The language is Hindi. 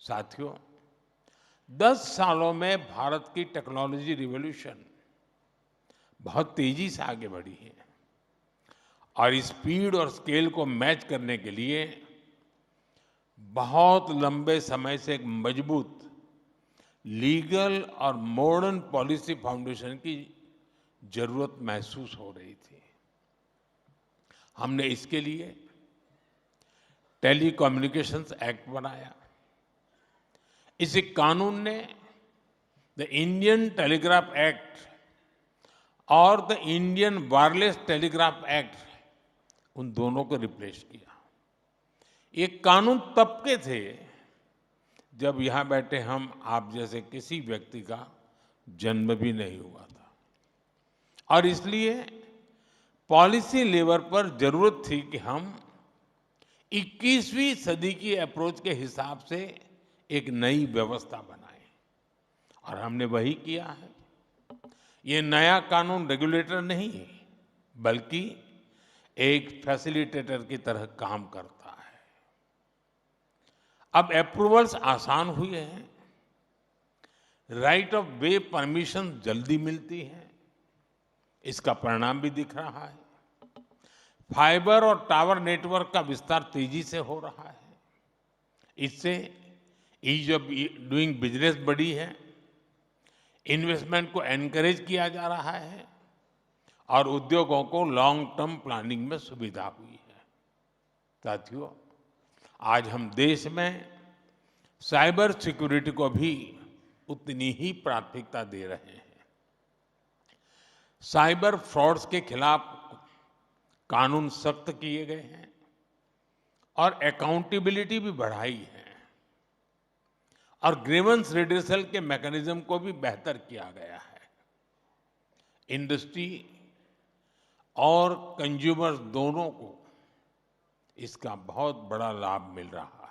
साथियों, 10 सालों में भारत की टेक्नोलॉजी रिवॉल्यूशन बहुत तेजी से आगे बढ़ी है और स्पीड और स्केल को मैच करने के लिए बहुत लंबे समय से एक मजबूत लीगल और मॉडर्न पॉलिसी फाउंडेशन की जरूरत महसूस हो रही थी। हमने इसके लिए टेलीकम्युनिकेशंस एक्ट बनाया। इस कानून ने द इंडियन टेलीग्राफ एक्ट और the Indian wireless telegraph act, उन दोनों को रिप्लेस किया। ये कानून तब के थे जब यहां बैठे हम आप जैसे किसी व्यक्ति का जन्म भी नहीं हुआ था, और इसलिए पॉलिसी लेवल पर जरूरत थी कि हम 21वीं सदी की अप्रोच के हिसाब से एक नई व्यवस्था बनाए, और हमने वही किया है। ये नया कानून रेगुलेटर नहीं बल्कि एक फैसिलिटेटर की तरह काम करता है। अब अप्रूवल्स आसान हुए हैं, राइट ऑफ वे परमिशन जल्दी मिलती है, इसका परिणाम भी दिख रहा है। फाइबर और टावर नेटवर्क का विस्तार तेजी से हो रहा है। इससे ईज ऑफ डूइंग बिजनेस बढ़ी है, इन्वेस्टमेंट को एनकरेज किया जा रहा है और उद्योगों को लॉन्ग टर्म प्लानिंग में सुविधा हुई है। साथियों, आज हम देश में साइबर सिक्योरिटी को भी उतनी ही प्राथमिकता दे रहे हैं। साइबर फ्रॉड्स के खिलाफ कानून सख्त किए गए हैं और अकाउंटेबिलिटी भी बढ़ाई है, और ग्रीवेंस रिड्रेसल के मैकेनिज्म को भी बेहतर किया गया है। इंडस्ट्री और कंज्यूमर्स दोनों को इसका बहुत बड़ा लाभ मिल रहा है।